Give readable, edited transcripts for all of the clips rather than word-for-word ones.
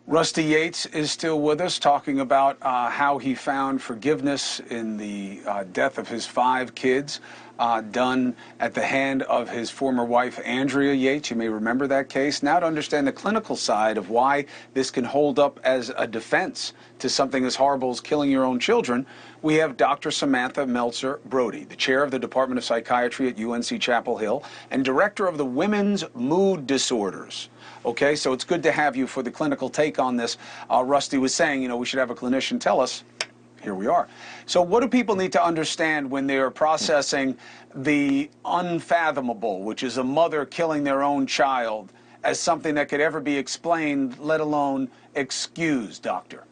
Rusty Yates is still with us, talking about how he found forgiveness in the death of his 5 kids, done at the hand of his former wife, Andrea Yates. You may remember that case. Now to understand the clinical side of why this can hold up as a defense to something as horrible as killing your own children, we have Dr. Samantha Meltzer-Brody, the chair of the Department of Psychiatry at UNC Chapel Hill and director of the Women's Mood Disorders. Okay, so it's good to have you for the clinical take on this. Rusty was saying, you know, we should have a clinician tell us. Here we are. So what do people need to understand when they are processing the unfathomable, which is a mother killing their own child, as something that could ever be explained, let alone excused, doctor?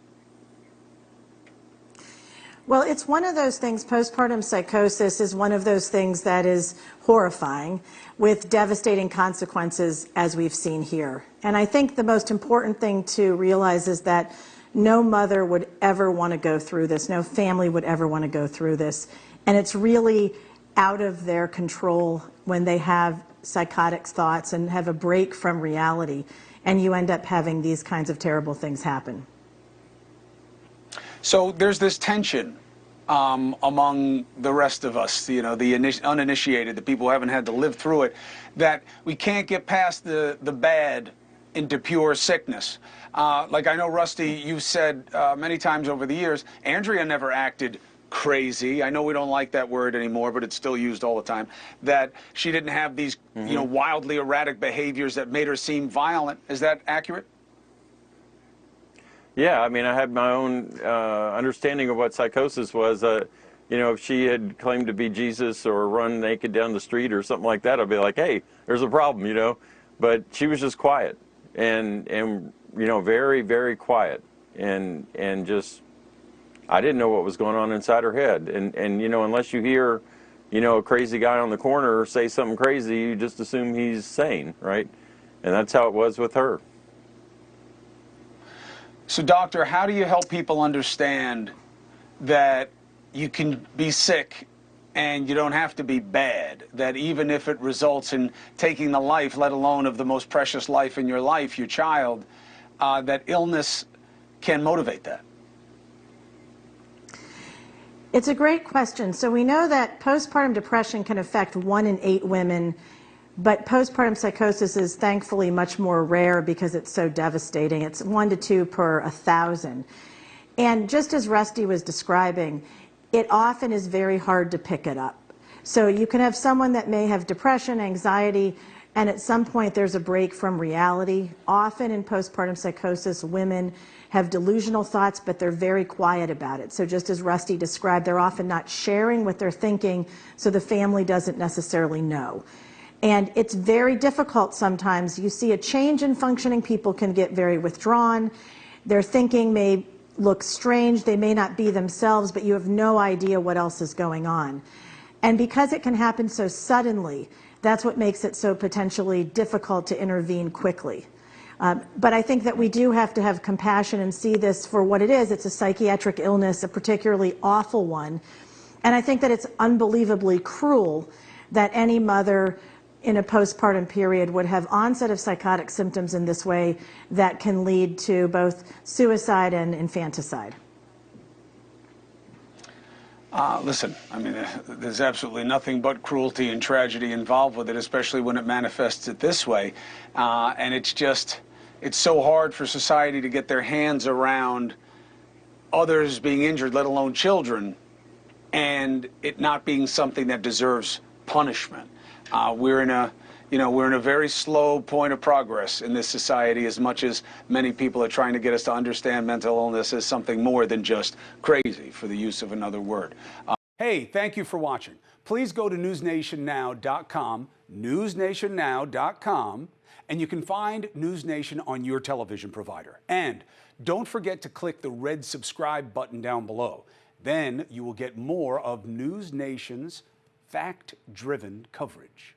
Well, it's one of those things. Postpartum psychosis is one of those things that is horrifying, with devastating consequences, as we've seen here. And I think the most important thing to realize is that no mother would ever want to go through this. No family would ever want to go through this. And it's really out of their control when they have psychotic thoughts and have a break from reality, and you end up having these kinds of terrible things happen. So there's this tension among the rest of us, you know, the uninitiated, the people who haven't had to live through it, that we can't get past the bad into pure sickness. Like I know, Rusty, you said many times over the years, Andrea never acted crazy. I know we don't like that word anymore, but it's still used all the time. That she didn't have these, you know, wildly erratic behaviors that made her seem violent. Is that accurate? Yeah, I mean, I had my own understanding of what psychosis was. You know, if she had claimed to be Jesus or run naked down the street or something like that, I'd be like, hey, there's a problem, you know. But she was just quiet and you know, very, very quiet. And just, I didn't know what was going on inside her head. And you know, unless you hear, you know, a crazy guy on the corner say something crazy, you just assume he's sane, right? And that's how it was with her. So, doctor, how do you help people understand that you can be sick and you don't have to be bad, that even if it results in taking the life, let alone of the most precious life in your life, your child, that illness can motivate that? It's a great question. So we know that postpartum depression can affect 1 in 8 women, but postpartum psychosis is thankfully much more rare because it's so devastating. It's 1 to 2 per 1,000. And just as Rusty was describing, it often is very hard to pick it up. So you can have someone that may have depression, anxiety, and at some point there's a break from reality. Often in postpartum psychosis, women have delusional thoughts, but they're very quiet about it. So just as Rusty described, they're often not sharing what they're thinking, so the family doesn't necessarily know. And it's very difficult sometimes. You see a change in functioning, people can get very withdrawn. Their thinking may look strange, they may not be themselves, but you have no idea what else is going on. And because it can happen so suddenly, that's what makes it so potentially difficult to intervene quickly. But I think that we do have to have compassion and see this for what it is. It's a psychiatric illness, a particularly awful one. And I think that it's unbelievably cruel that any mother in a postpartum period would have onset of psychotic symptoms in this way that can lead to both suicide and infanticide. Listen, I mean, there's absolutely nothing but cruelty and tragedy involved with it, especially when it manifests it this way. And it's so hard for society to get their hands around others being injured, let alone children, and it not being something that deserves punishment. We're in a very slow point of progress in this society, as much as many people are trying to get us to understand mental illness as something more than just crazy, for the use of another word. Hey, thank you for watching. Please go to newsnationnow.com, newsnationnow.com, and you can find NewsNation on your television provider. And don't forget to click the red subscribe button down below. Then you will get more of NewsNation's fact-driven coverage.